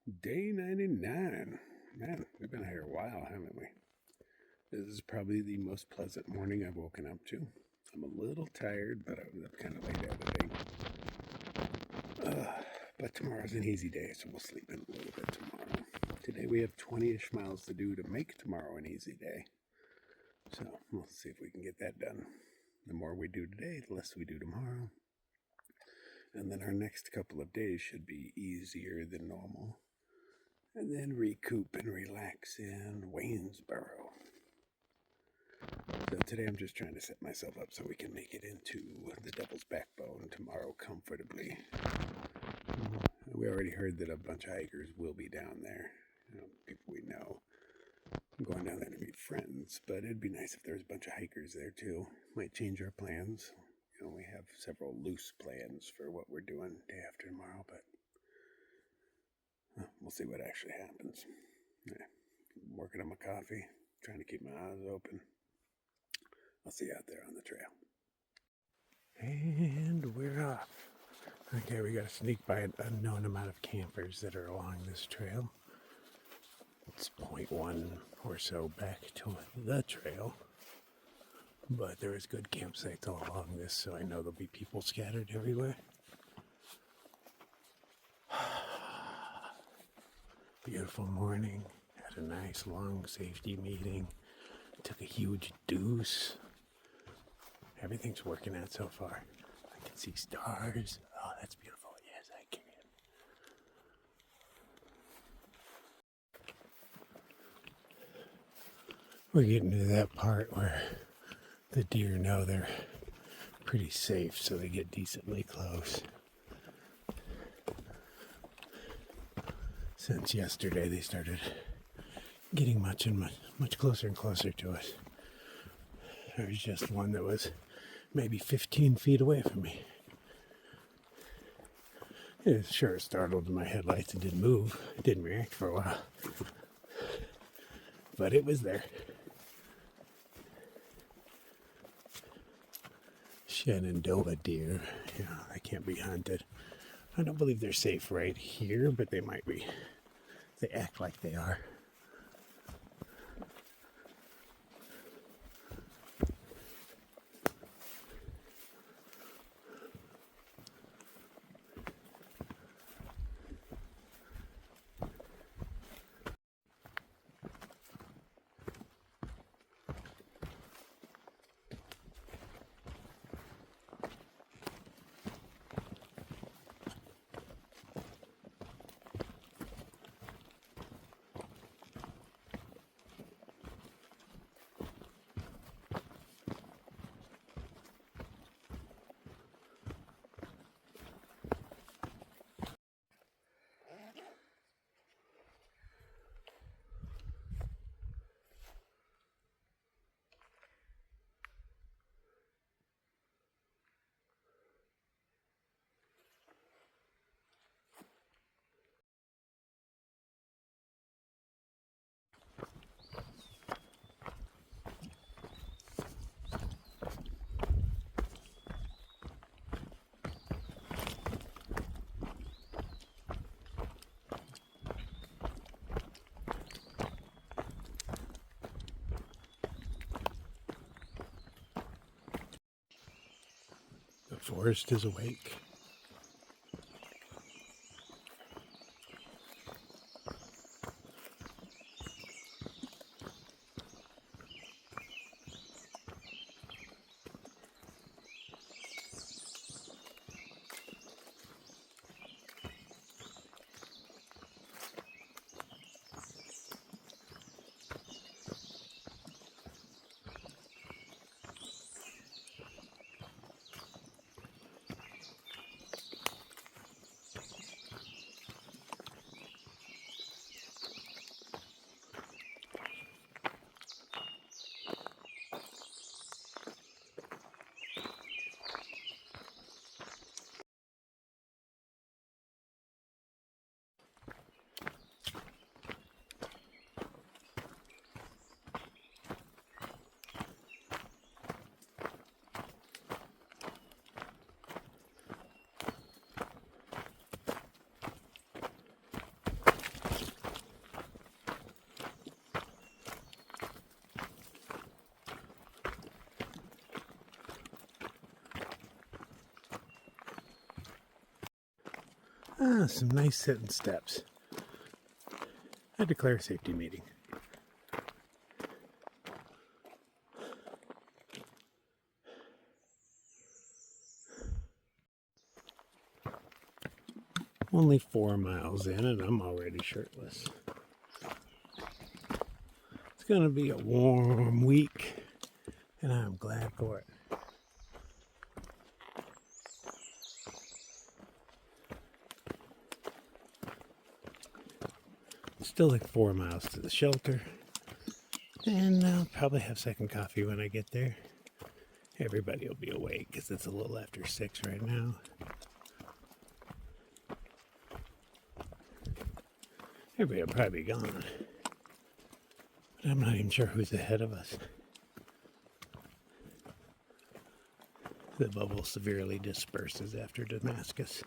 Day 99. Man, we've been here a while, haven't we? This is probably the most pleasant morning I've woken up to. I'm a little tired, but I was up kind of late the other day. But tomorrow's an easy day, so we'll sleep in a little bit tomorrow. Today we have 20-ish miles to do to make tomorrow an easy day. So we'll see if we can get that done. The more we do today, the less we do tomorrow. And then our next couple of days should be easier than normal. And then recoup and relax in Waynesboro. So today I'm just trying to set myself up so we can make it into the Devil's Backbone tomorrow comfortably. We already heard that a bunch of hikers will be down there. People we know. I'm going down there to meet friends, but it'd be nice if there was a bunch of hikers there too. Might change our plans. We have several loose plans for what we're doing day after tomorrow, but we'll see what actually happens. Yeah. I'm working on my coffee, trying to keep my eyes open. I'll see you out there on the trail. And we're off. Okay, we got to sneak by an unknown amount of campers that are along this trail. It's 0.1 or so back to the trail. But there is good campsites all along this, so I know there'll be people scattered everywhere. Beautiful morning. Had a nice long safety meeting. Took a huge deuce. Everything's working out so far. I can see stars. Oh, that's beautiful. Yes, I can. We're getting to that part where the deer know they're pretty safe, so they get decently close. Since yesterday, they started getting much closer and closer to us. There was just one that was maybe 15 feet away from me. It sure startled my headlights and didn't move. It didn't react for a while. But it was there. Shenandoah deer, they can't be hunted. I don't believe they're safe right here, but they might be. They act like they are. The forest is awake. Some nice sitting steps. I declare a safety meeting. Only 4 miles in and I'm already shirtless. It's going to be a warm week and I'm glad for it. Still like 4 miles to the shelter. And I'll probably have second coffee when I get there. Everybody will be awake because it's a little after 6 right now. Everybody will probably be gone. But I'm not even sure who's ahead of us. The bubble severely disperses after Damascus.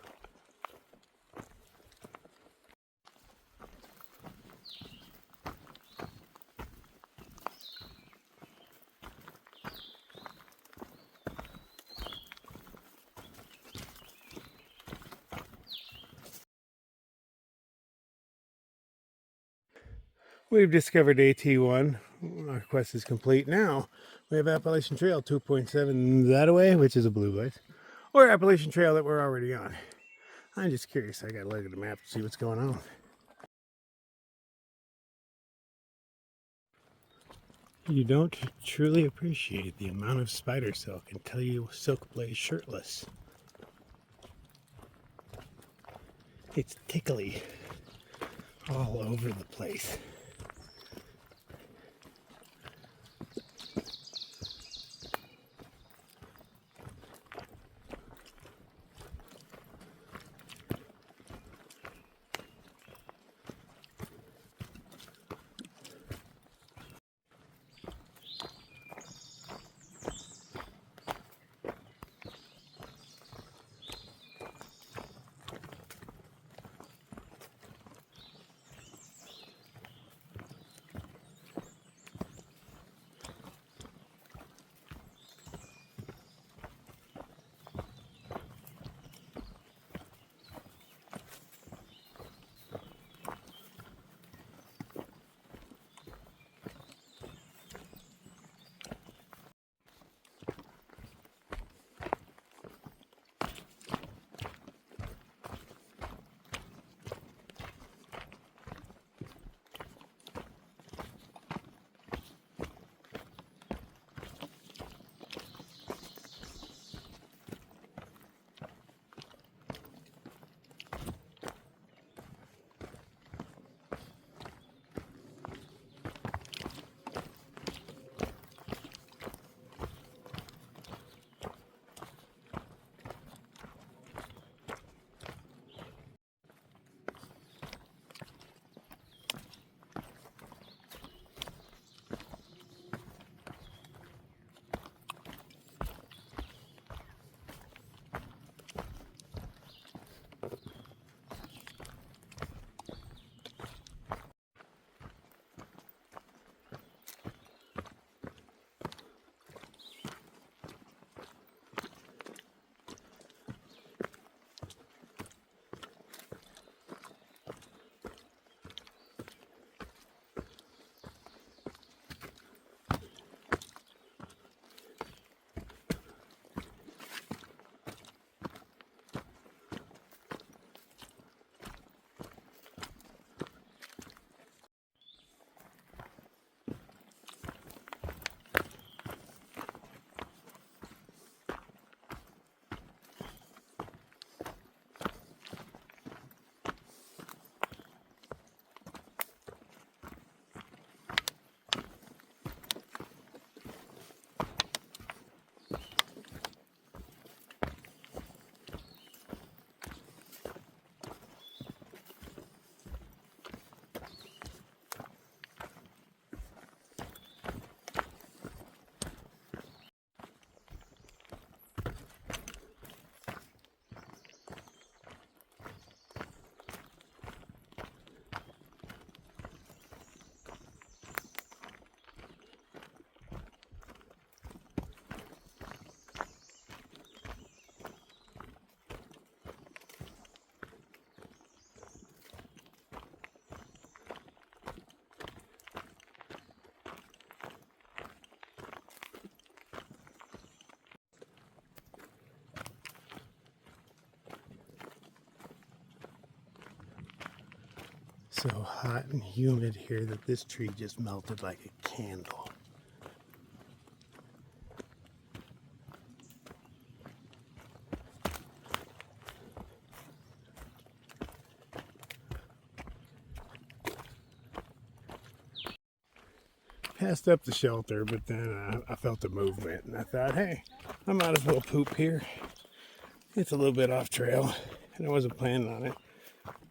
We've discovered AT1. Our quest is complete. Now we have Appalachian Trail 2.7 that way, which is a blue light, or Appalachian Trail that we're already on. I'm just curious. I gotta look at the map to see what's going on. You don't truly appreciate the amount of spider silk until you silk blaze shirtless. It's tickly all over the place. so hot and humid here that this tree just melted like a candle. Passed up the shelter, but then I felt a movement and I thought, hey, I might as well poop here. It's a little bit off trail and I wasn't planning on it,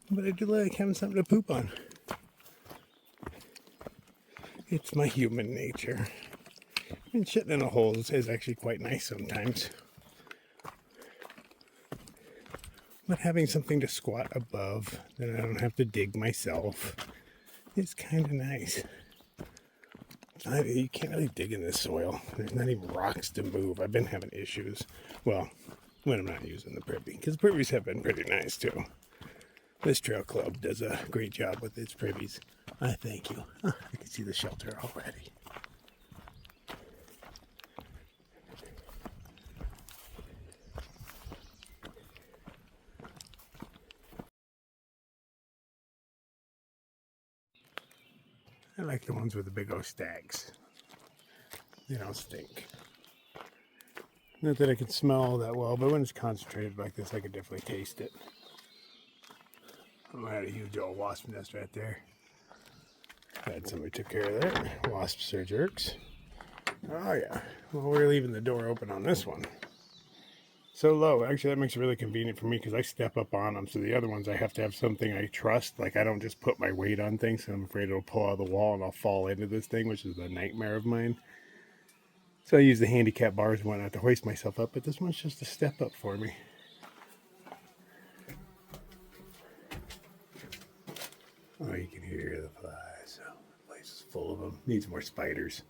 but I do like having something to poop on. It's my human nature. And shitting in a hole is actually quite nice sometimes. But having something to squat above that I don't have to dig myself is kind of nice. You can't really dig in this soil. There's not even rocks to move. I've been having issues. Well, when I'm not using the privy. Because privies have been pretty nice too. This trail club does a great job with its privies. I thank you. I can see the shelter already. I like the ones with the big old stags. They don't stink. Not that I can smell that well, but when it's concentrated like this, I can definitely taste it. Oh, I had a huge old wasp nest right there. Glad somebody took care of that. Wasps are jerks. Oh yeah. Well, we're leaving the door open on this one. So low. Actually, that makes it really convenient for me because I step up on them. So the other ones, I have to have something I trust. Like I don't just put my weight on things. So I'm afraid it'll pull out of the wall and I'll fall into this thing, which is a nightmare of mine. So I use the handicap bars and whatnot to hoist myself up, but this one's just a step up for me. Oh, you can hear the flies. Oh, the place is full of them. Needs more spiders.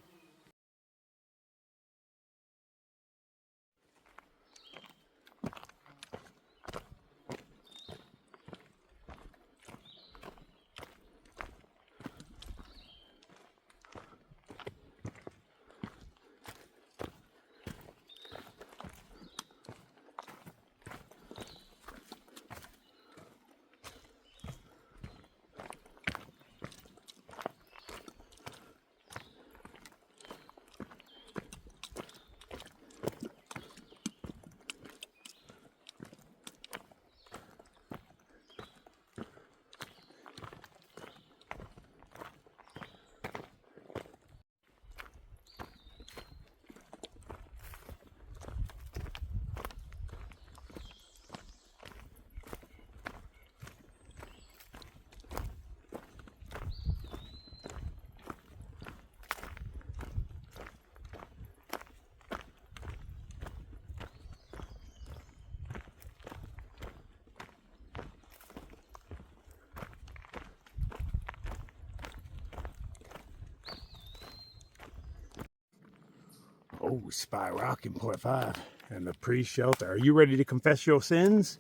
Oh, Spy Rock in Port 5 and the pre-shelter. Are you ready to confess your sins?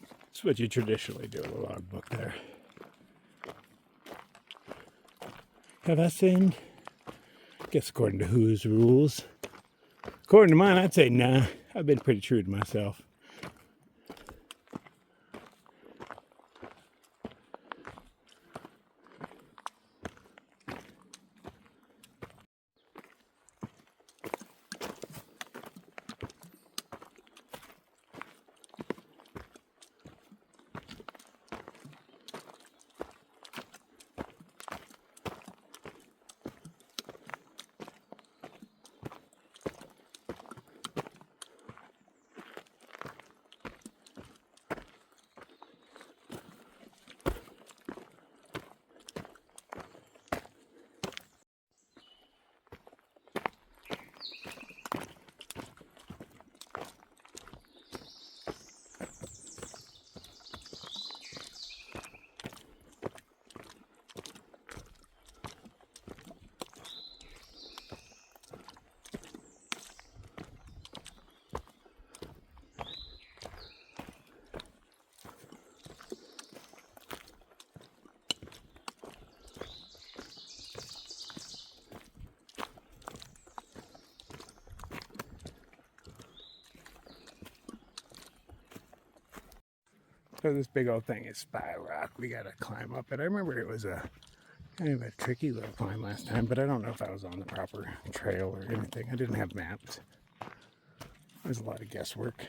That's what you traditionally do in the logbook there. Have I sinned? Guess according to whose rules? According to mine, I'd say nah. I've been pretty true to myself. So this big old thing is Spy Rock. We gotta climb up it. I remember it was a kind of a tricky little climb last time, but I don't know if I was on the proper trail or anything. I didn't have maps. There's a lot of guesswork.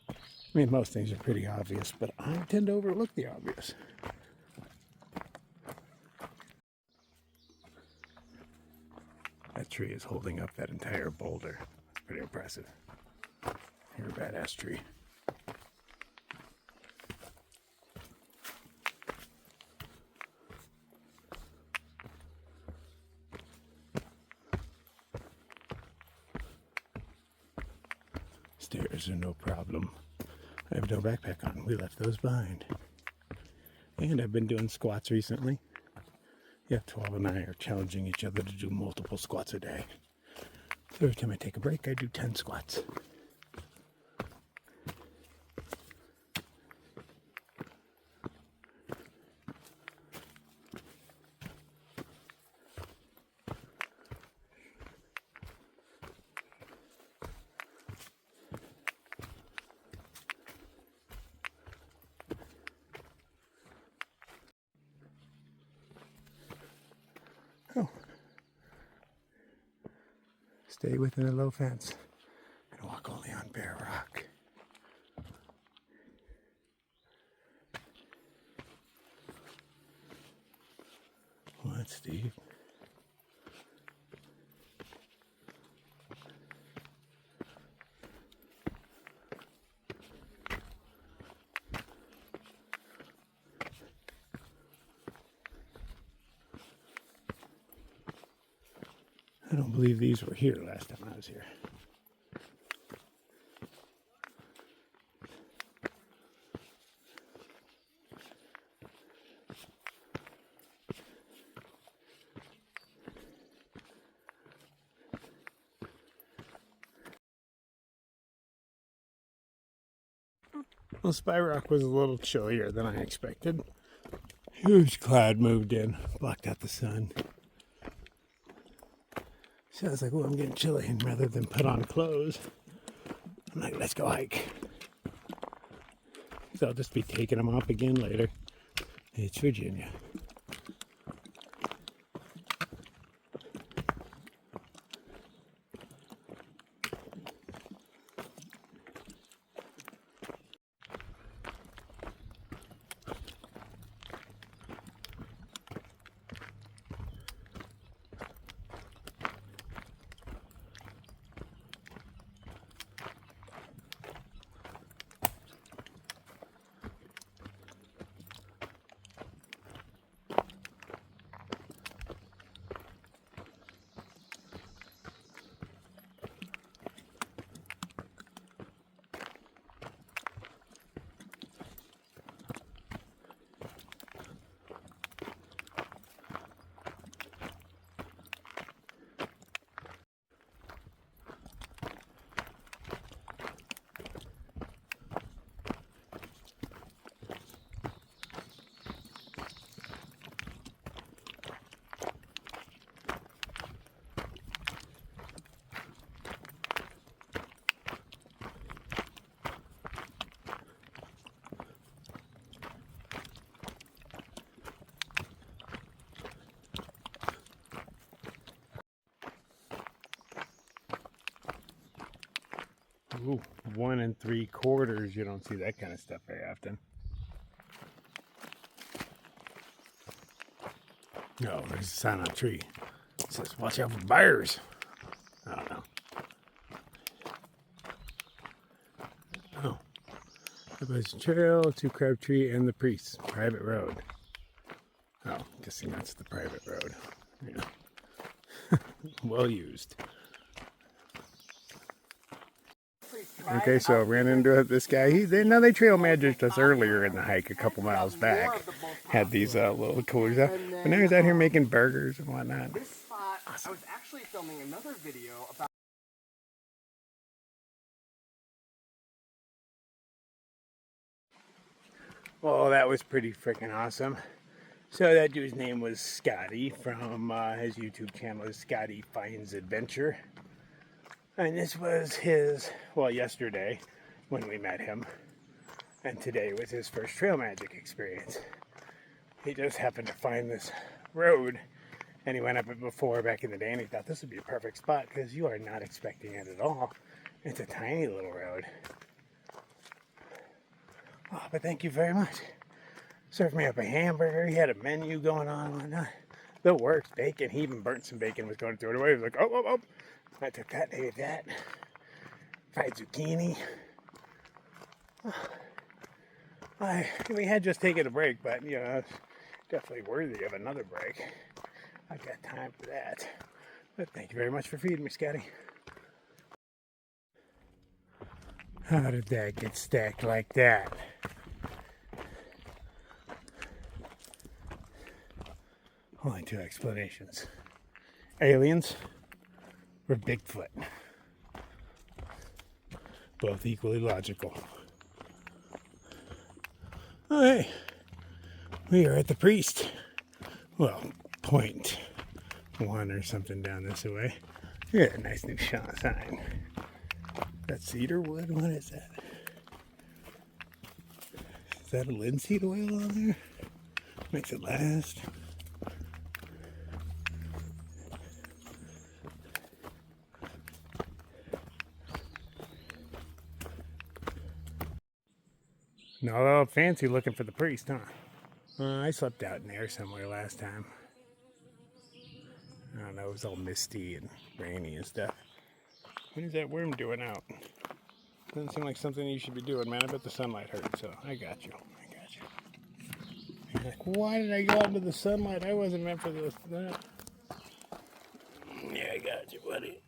I mean, most things are pretty obvious, but I tend to overlook the obvious. That tree is holding up that entire boulder. It's pretty impressive. You're a badass tree. Stairs are no problem. I have no backpack on. We left those behind. And I've been doing squats recently. Yeah, 12 and I are challenging each other to do multiple squats a day. So every time I take a break, I do 10 squats. Oh. Stay within a low fence and walk only on bare rock. What, Steve? I don't believe these were here last time I was here. Well, Spy Rock was a little chillier than I expected. Huge cloud moved in, blocked out the sun. So I was like, well, I'm getting chilly. And rather than put on clothes, I'm like, let's go hike. So I'll just be taking them off again later. It's Virginia. Ooh, 1 3/4. You don't see that kind of stuff very often. No, there's a sign on a tree. It says, watch out for bears. I don't know. Oh. Everybody's trail to Crabtree and the Priest. Private road. Oh, guessing that's the private road. Yeah. Well used. Okay, so I ran into this guy. They trail magicked us earlier in the hike, a couple miles back. Had these little coolers out, but now he's out here making burgers and whatnot. This spot, awesome. I was actually filming another video about. Well, that was pretty freaking awesome. So that dude's name was Scotty from his YouTube channel is Scotty Finds Adventure. And this was his, well, yesterday when we met him. And today was his first trail magic experience. He just happened to find this road, and he went up it before back in the day, and he thought this would be a perfect spot because you are not expecting it at all. It's a tiny little road. Oh, but thank you very much. Served me up a hamburger. He had a menu going on and whatnot. The works, bacon. He even burnt some bacon, was going to throw it away. He was like, oh. I took that, ate that. Fried zucchini. We had just taken a break, but you know, it's definitely worthy of another break. I've got time for that. But thank you very much for feeding me, Scotty. How did that get stacked like that? Only two explanations. Aliens or Bigfoot. Both equally logical. Oh, hey. We are at the Priest. Well, point one or something down this way. We got a nice new sign. That cedar wood? What is that? Is that a linseed oil on there? Makes it last. No, fancy looking for the Priest, huh? I slept out in there somewhere last time. I don't know, it was all misty and rainy and stuff. What is that worm doing out? Doesn't seem like something you should be doing, man. I bet the sunlight hurt, so I got you. You're like, why did I go out into the sunlight? I wasn't meant for this. Yeah, I got you, buddy.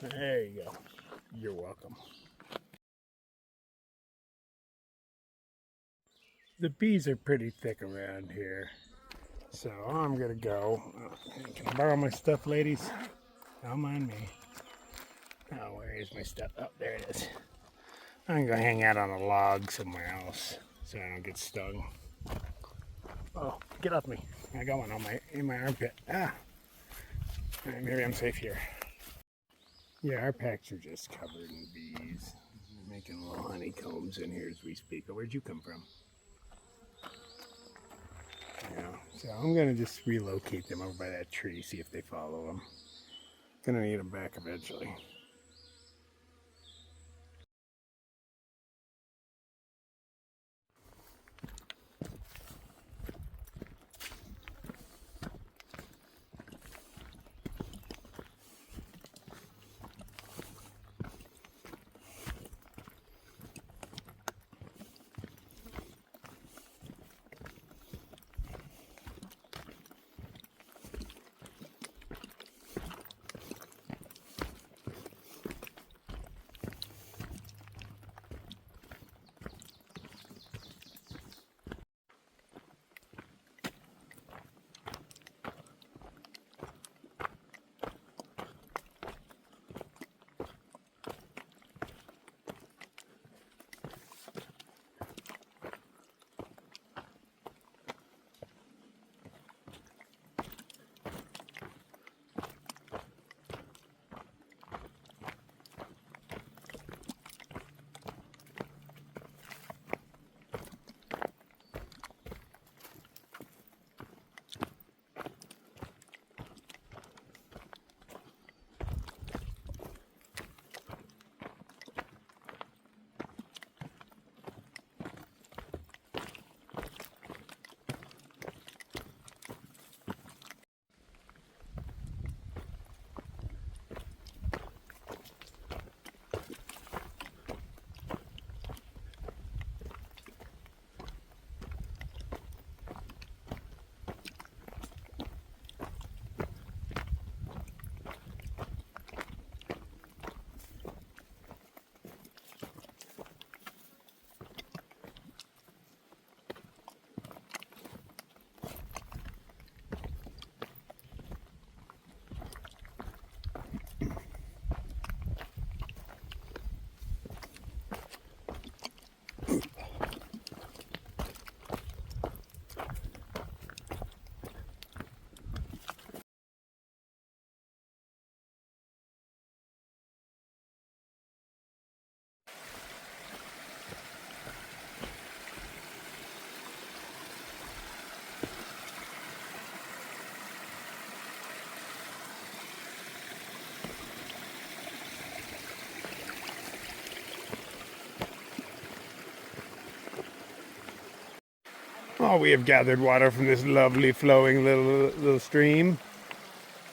There you go. You're welcome. The bees are pretty thick around here. So I'm gonna go. Can I borrow my stuff, ladies? Don't mind me. Oh, where is my stuff? Oh, there it is. I'm gonna go hang out on a log somewhere else so I don't get stung. Oh, get off me. I got one on in my armpit. Ah. All right, maybe I'm safe here. Yeah, our packs are just covered in bees. They're making little honeycombs in here as we speak. Oh, where'd you come from? Yeah, so I'm gonna just relocate them over by that tree, see if they follow them. Gonna need them back eventually. Oh, we have gathered water from this lovely flowing little stream.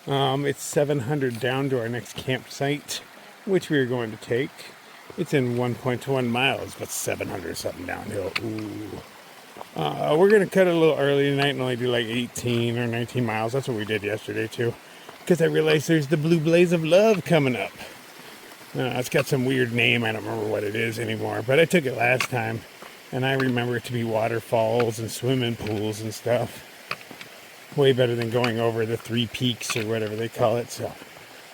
It's 700 down to our next campsite, which we are going to take. It's in 1.1 miles, but 700 something downhill. Ooh. We're going to cut it a little early tonight and only do like 18 or 19 miles. That's what we did yesterday too. Because I realized there's the Blue Blaze of Love coming up. It's got some weird name. I don't remember what it is anymore. But I took it last time. And I remember it to be waterfalls and swimming pools and stuff. Way better than going over the 3 peaks or whatever they call it. So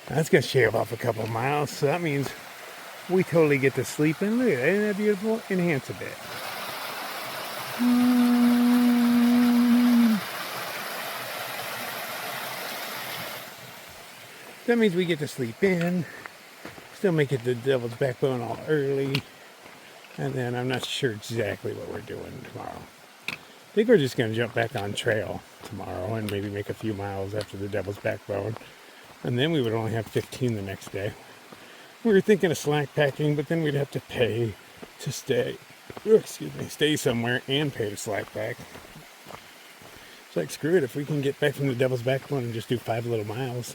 that's going to shave off a couple miles. So that means we totally get to sleep in. Look at that. Isn't that beautiful? Enhance a bit. That means we get to sleep in. Still make it to Devil's Backbone all early. And then I'm not sure exactly what we're doing tomorrow. I think we're just going to jump back on trail tomorrow and maybe make a few miles after the Devil's Backbone. And then we would only have 15 the next day. We were thinking of slack packing, but then we'd have to pay to stay somewhere and pay to slack pack. It's like, screw it, if we can get back from the Devil's Backbone and just do 5 little miles,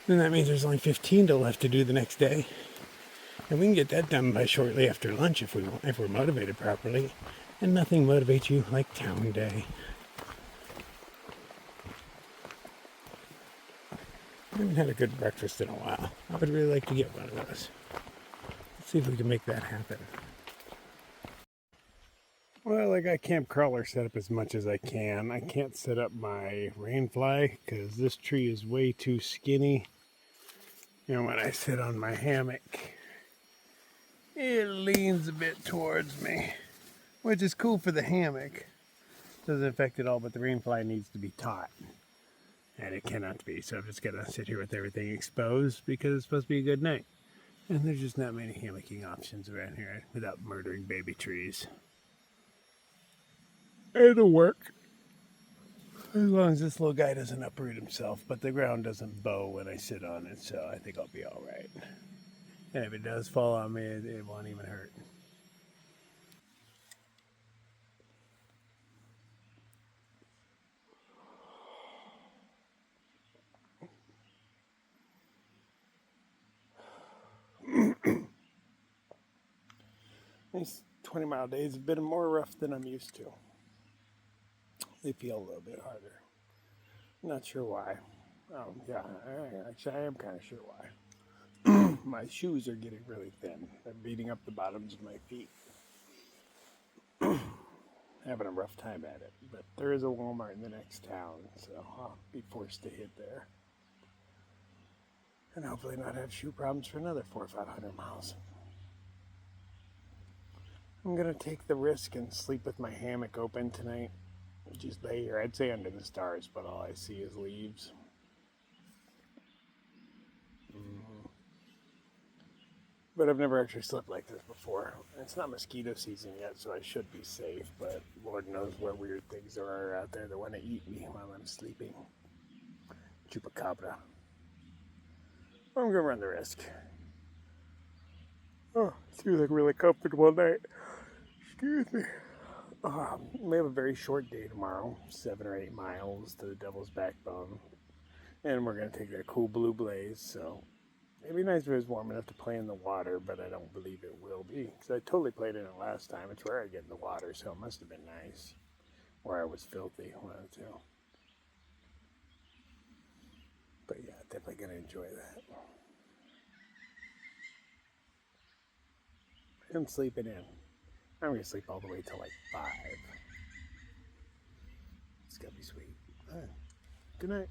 then that means there's only 15 left to do the next day. And we can get that done by shortly after lunch if we're motivated properly. And nothing motivates you like town day. I haven't had a good breakfast in a while. I would really like to get one of those. Let's see if we can make that happen. Well, I got Camp Crawler set up as much as I can. I can't set up my rainfly because this tree is way too skinny. You know, when I sit on my hammock, it leans a bit towards me, which is cool for the hammock. Doesn't affect it all, but the rainfly needs to be taut. And it cannot be, so I'm just gonna sit here with everything exposed because it's supposed to be a good night. And there's just not many hammocking options around here without murdering baby trees. It'll work. As long as this little guy doesn't uproot himself, but the ground doesn't bow when I sit on it, so I think I'll be alright. And if it does fall on me, it won't even hurt. These 20-mile days have been more rough than I'm used to. They feel a little bit harder. Not sure why. Yeah, actually I am kind of sure why. My shoes are getting really thin. They're beating up the bottoms of my feet. Having a rough time at it. But there is a Walmart in the next town, so I'll be forced to hit there. And hopefully not have shoe problems for another 400 or 500 miles. I'm going to take the risk and sleep with my hammock open tonight. Just lay here. I'd say under the stars, but all I see is leaves. But I've never actually slept like this before. It's not mosquito season yet, so I should be safe, but Lord knows what weird things there are out there that want to eat me while I'm sleeping. Chupacabra. I'm going to run the risk. Oh, it seems like a really comfortable night. Excuse me. We have a very short day tomorrow, 7 or 8 miles to the Devil's Backbone. And we're going to take that cool Blue Blaze, so it'd be nice if it was warm enough to play in the water, but I don't believe it will be. Because I totally played in it last time. It's where I get in the water, so it must have been nice. Or I was filthy, one of the two. But yeah, definitely going to enjoy that. I'm sleeping in. I'm going to sleep all the way till like 5. It's going to be sweet. All right. Good night.